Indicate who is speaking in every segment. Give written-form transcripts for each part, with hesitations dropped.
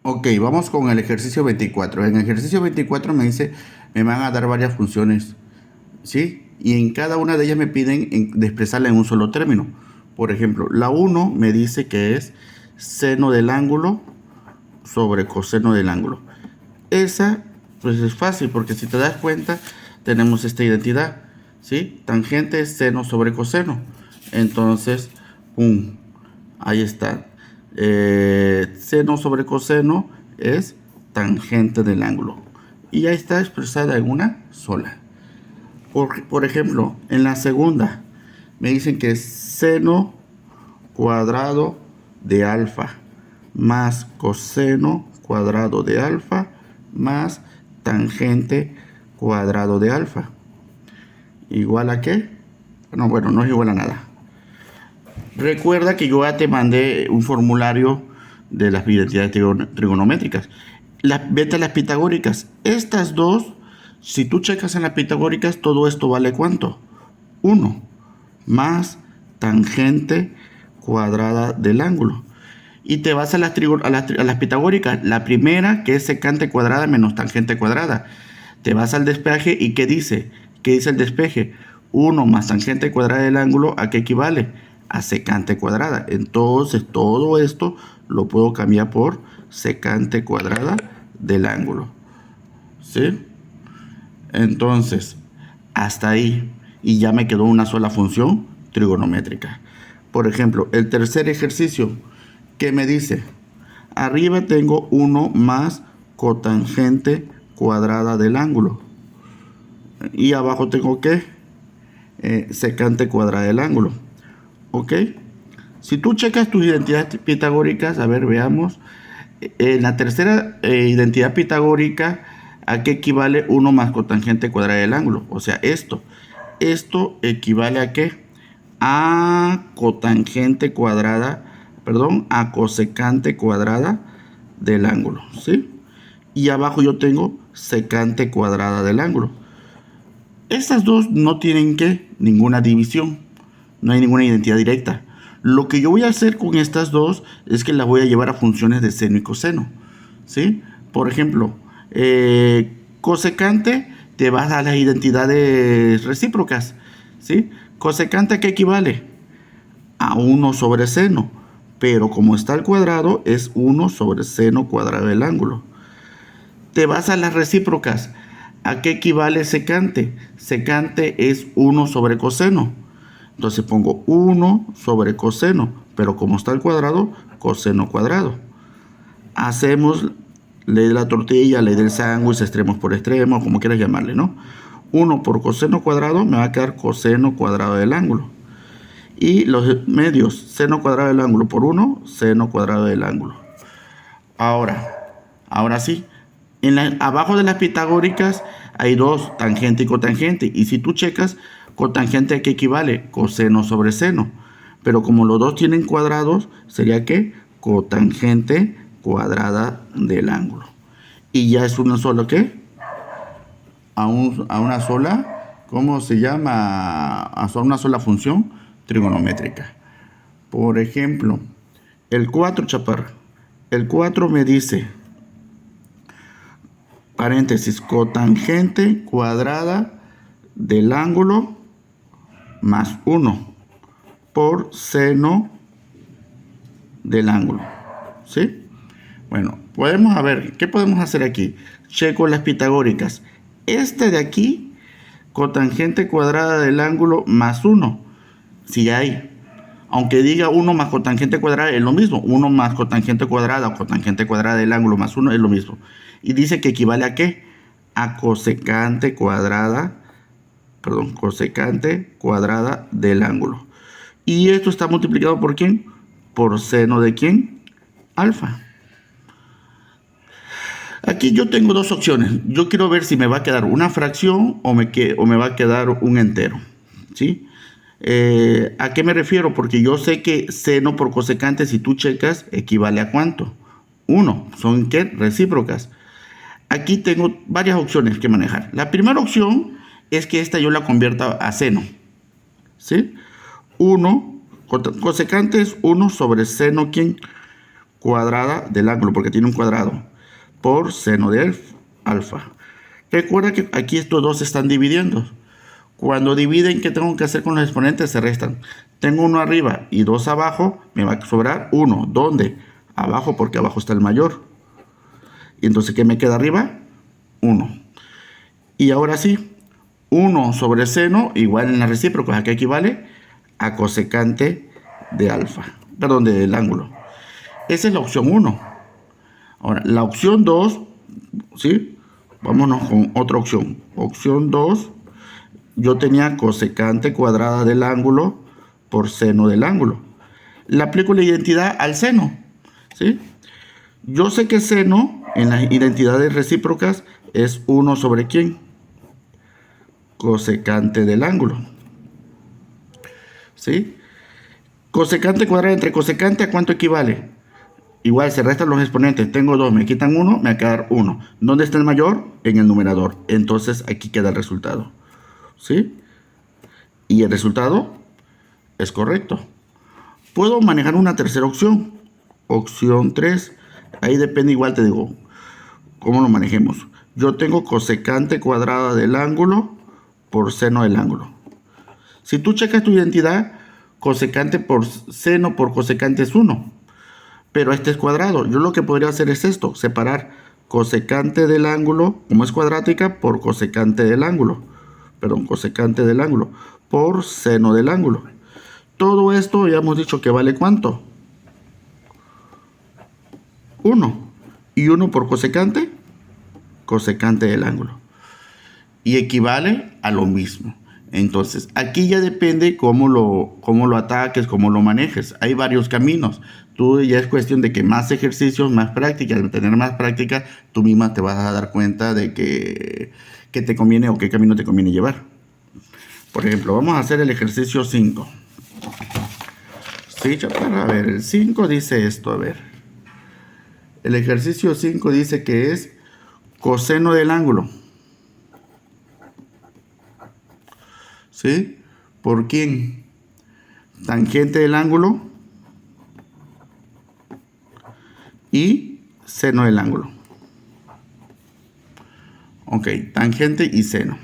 Speaker 1: Ok, vamos con el ejercicio 24. En el ejercicio 24 me dice, me van a dar varias funciones, ¿sí? Y en cada una de ellas me piden de expresarla en un solo término. Por ejemplo, la uno me dice que es seno del ángulo sobre coseno del ángulo. Esa, pues es fácil, porque si te das cuenta, tenemos esta identidad, ¿sí? Tangente es seno sobre coseno. Entonces, ¡pum! Ahí está. Seno sobre coseno es tangente del ángulo. Y ya está expresada en una sola. Por ejemplo, en la segunda, me dicen que es seno cuadrado de alfa más coseno cuadrado de alfa más tangente cuadrado de alfa. ¿Igual a qué? No, bueno, no es igual a nada. Recuerda que yo ya te mandé un formulario de las identidades trigonométricas. Vete a las pitagóricas. Estas dos, si tú checas en las pitagóricas, todo esto vale ¿cuánto? 1 más tangente cuadrada del ángulo. Y te vas a las pitagóricas. La primera, que es secante cuadrada menos tangente cuadrada. Te vas al despeje y ¿qué dice? ¿Qué dice el despeje? 1 más tangente cuadrada del ángulo, ¿a qué equivale? A secante cuadrada. Entonces todo esto lo puedo cambiar por secante cuadrada del ángulo. ¿Sí? Entonces, hasta ahí. Y ya me quedó una sola función trigonométrica. Por ejemplo, el tercer ejercicio, ¿qué me dice? Arriba tengo 1 más cotangente cuadrada del ángulo. Y abajo tengo ¿qué? Secante cuadrada del ángulo. ¿Ok? Si tú checas tus identidades pitagóricas, a ver, veamos. En la tercera identidad pitagórica, ¿a qué equivale 1 más cotangente cuadrada del ángulo? O sea, esto. Esto equivale a ¿qué? A cotangente cuadrada, perdón, a cosecante cuadrada del ángulo, ¿sí? Y abajo yo tengo secante cuadrada del ángulo. Estas dos no tienen ¿qué? Ninguna división. No hay ninguna identidad directa. Lo que yo voy a hacer con estas dos es que las voy a llevar a funciones de seno y coseno, ¿sí? Por ejemplo, cosecante te vas a las identidades recíprocas, ¿sí? Cosecante, ¿a qué equivale? A 1 sobre seno, pero como está al cuadrado es 1 sobre seno cuadrado del ángulo. Te vas a las recíprocas. ¿A qué equivale secante? Secante es 1 sobre coseno. Entonces pongo 1 sobre coseno, pero como está al cuadrado, coseno cuadrado. Hacemos ley de la tortilla, ley del sándwich, extremos por extremos, como quieras llamarle, ¿no? 1 por coseno cuadrado me va a quedar coseno cuadrado del ángulo. Y los medios, seno cuadrado del ángulo por 1, seno cuadrado del ángulo. Ahora sí, abajo de las pitagóricas hay dos, tangente y cotangente. Y si tú checas, cotangente ¿a qué equivale? Coseno sobre seno. Pero como los dos tienen cuadrados, sería que cotangente cuadrada del ángulo. Y ya es una sola, ¿qué? A una sola, ¿cómo se llama? A una sola función trigonométrica. Por ejemplo, el 4, chaparra. El 4 me dice, paréntesis, cotangente cuadrada del ángulo más 1 por seno del ángulo. ¿Sí? Bueno, podemos ver, ¿qué podemos hacer aquí? Checo las pitagóricas. Este de aquí, cotangente cuadrada del ángulo más 1. Si hay. Aunque diga 1 más cotangente cuadrada es lo mismo. 1 más cotangente cuadrada o cotangente cuadrada del ángulo más 1 es lo mismo. Y dice que equivale a ¿qué? A cosecante cuadrada, perdón, cosecante cuadrada del ángulo. Y esto está multiplicado por ¿quién? Por seno de ¿quién? Alfa. Aquí yo tengo dos opciones. Yo quiero ver si me va a quedar una fracción o me va a quedar un entero. ¿Sí? ¿A qué me refiero? Porque yo sé que seno por cosecante, si tú checas, equivale a ¿cuánto? 1. ¿Son qué? Recíprocas. Aquí tengo varias opciones que manejar. La primera opción es que esta yo la convierta a seno. ¿Sí? 1, cosecante es 1 sobre seno, ¿quién? cuadrada del ángulo, porque tiene un cuadrado, por seno de alfa. Recuerda que aquí estos dos se están dividiendo. Cuando dividen, ¿qué tengo que hacer con los exponentes? Se restan. Tengo uno arriba y dos abajo, me va a sobrar uno. ¿Dónde? Abajo, porque abajo está el mayor. Y entonces, ¿qué me queda arriba? 1. Y ahora sí, 1 sobre seno, igual en la recíproca, ¿a qué equivale? A cosecante de alfa, perdón, del ángulo. Esa es la opción 1. Ahora, la opción 2, ¿sí? Vámonos con otra opción. Opción 2, yo tenía cosecante cuadrada del ángulo por seno del ángulo. Le aplico la identidad al seno, ¿sí? Yo sé que seno en las identidades recíprocas es 1 sobre ¿quién? Cosecante del ángulo, ¿sí? Cosecante cuadrado entre cosecante, ¿a cuánto equivale? Igual se restan los exponentes. Tengo 2, me quitan 1, me va a quedar 1. ¿Dónde está el mayor? En el numerador. Entonces aquí queda el resultado, ¿sí? Y el resultado es correcto. Puedo manejar una tercera opción. Opción 3. Ahí depende, igual te digo, cómo lo manejemos. Yo tengo cosecante cuadrada del ángulo por seno del ángulo. Si tú checas tu identidad, cosecante por seno por cosecante es 1. Pero este es cuadrado. Yo lo que podría hacer es esto, separar cosecante del ángulo, como es cuadrática, por cosecante del ángulo. Perdón, cosecante del ángulo, por seno del ángulo. Todo esto ya hemos dicho que vale ¿cuánto? 1. Y 1 por cosecante, cosecante del ángulo. Y equivale a lo mismo. Entonces, aquí ya depende cómo lo ataques, cómo lo manejes. Hay varios caminos. Tú ya es cuestión de que más ejercicios, más práctica. Al tener más práctica, tú misma te vas a dar cuenta de que te conviene o qué camino te conviene llevar. Por ejemplo, vamos a hacer el ejercicio 5. Sí, chaparra, a ver, el 5 dice esto, a ver. El ejercicio 5 dice que es coseno del ángulo. ¿Sí? ¿Por quién? Tangente del ángulo y seno del ángulo. Ok, tangente y seno.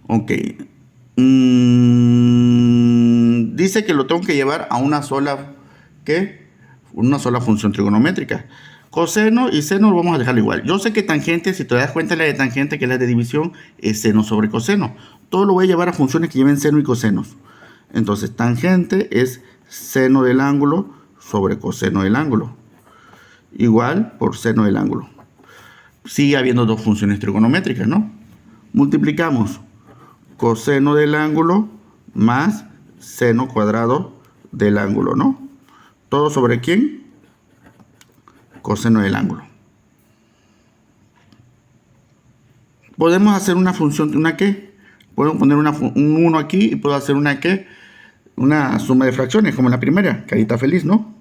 Speaker 1: Ok. Dice que lo tengo que llevar a una sola, ¿qué? Una sola función trigonométrica. Coseno y seno lo vamos a dejar igual. Yo sé que tangente, si te das cuenta, la de tangente, que es la de división, es seno sobre coseno. Todo lo voy a llevar a funciones que lleven seno y cosenos. Entonces, tangente es seno del ángulo sobre coseno del ángulo. Igual por seno del ángulo. Sigue habiendo dos funciones trigonométricas, ¿no? Multiplicamos coseno del ángulo más seno cuadrado del ángulo, ¿no? ¿Todo sobre quién? Coseno del ángulo. Podemos hacer una función, ¿una qué? Puedo poner un 1 aquí y puedo hacer una qué? Una suma de fracciones, como la primera. Carita feliz, ¿no?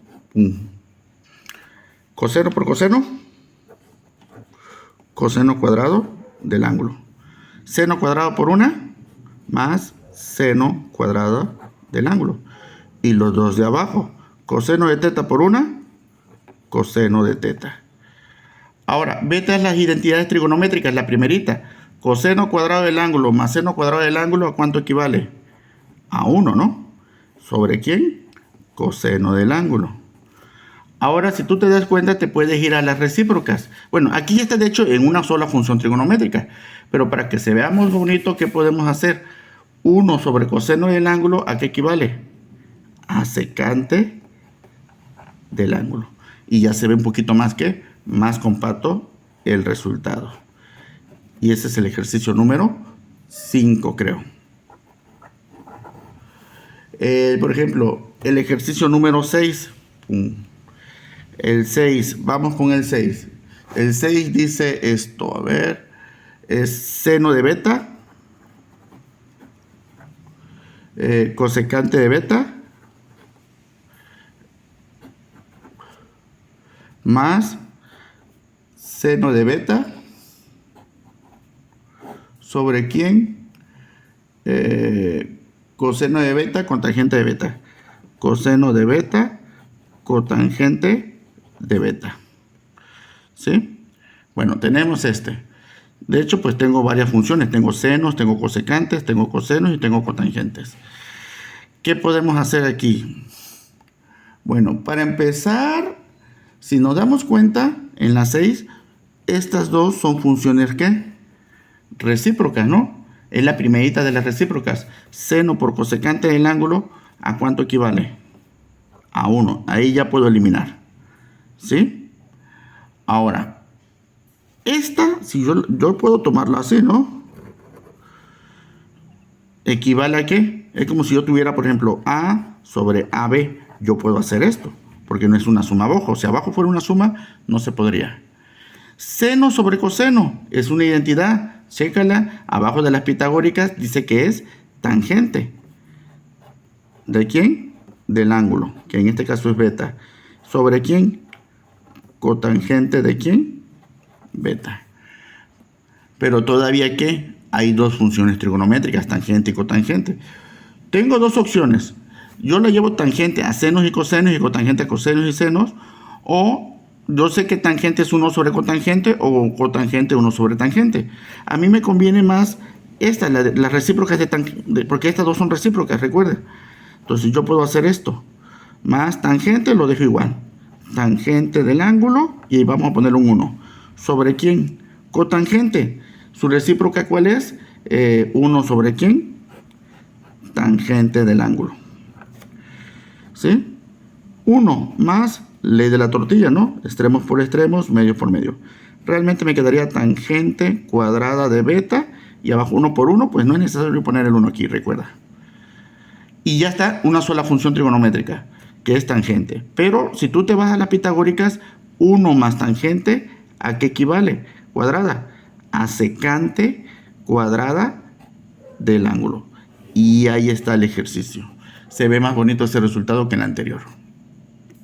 Speaker 1: Coseno por coseno. Coseno cuadrado del ángulo. Seno cuadrado por una más seno cuadrado del ángulo. Y los dos de abajo. Coseno de teta por una, coseno de teta. Ahora, vete a las identidades trigonométricas, la primerita. Coseno cuadrado del ángulo más seno cuadrado del ángulo, ¿a cuánto equivale? A 1, ¿no? ¿Sobre quién? Coseno del ángulo. Ahora, si tú te das cuenta, te puedes ir a las recíprocas. Bueno, aquí ya está de hecho en una sola función trigonométrica. Pero para que se vea más bonito, ¿qué podemos hacer? 1 sobre coseno del ángulo, ¿a qué equivale? A secante del ángulo. Y ya se ve un poquito más que más compacto el resultado. Y ese es el ejercicio número 5, creo. Por ejemplo, el ejercicio número 6. El 6, vamos con el 6. El 6 dice esto, a ver, es seno de beta, cosecante de beta, más seno de beta, sobre quién, coseno de beta con tangente de beta, coseno de beta cotangente de beta. ¿Sí? Bueno, tenemos este. De hecho, pues tengo varias funciones. Tengo senos, tengo cosecantes, tengo cosenos y tengo cotangentes. ¿Qué podemos hacer aquí? Bueno, para empezar, si nos damos cuenta, en la 6, estas dos son funciones ¿qué? Recíprocas, ¿no? Es la primerita de las recíprocas. Seno por cosecante del ángulo, ¿a cuánto equivale? A 1. Ahí ya puedo eliminar. ¿Sí? Ahora, esta, si yo puedo tomarla así, ¿no? ¿Equivale a qué? Es como si yo tuviera, por ejemplo, A sobre AB. Yo puedo hacer esto, porque no es una suma abajo. Si abajo fuera una suma, no se podría. Seno sobre coseno es una identidad. Chécala, abajo de las pitagóricas dice que es tangente. ¿De quién? Del ángulo, que en este caso es beta. ¿Sobre quién? Cotangente de quién? Beta. Pero todavía que hay dos funciones trigonométricas, tangente y cotangente. Tengo dos opciones. Yo la llevo tangente a senos y cosenos y cotangente a cosenos y senos. O yo sé que tangente es 1 sobre cotangente o cotangente 1 sobre tangente. A mí me conviene más esta, las recíprocas porque estas dos son recíprocas, recuerden. Entonces yo puedo hacer esto. Más tangente lo dejo igual. Tangente del ángulo y vamos a poner un 1. ¿Sobre quién? Cotangente. ¿Su recíproca cuál es? 1 sobre quién? Tangente del ángulo. ¿Sí? 1 más ley de la tortilla, ¿no? Extremos por extremos, medio por medio. Realmente me quedaría tangente cuadrada de beta y abajo 1 por 1, pues no es necesario poner el 1 aquí, recuerda. Y ya está una sola función trigonométrica, que es tangente. Pero si tú te vas a las pitagóricas, 1 más tangente, ¿a qué equivale? Cuadrada. A secante cuadrada del ángulo. Y ahí está el ejercicio. Se ve más bonito ese resultado que el anterior.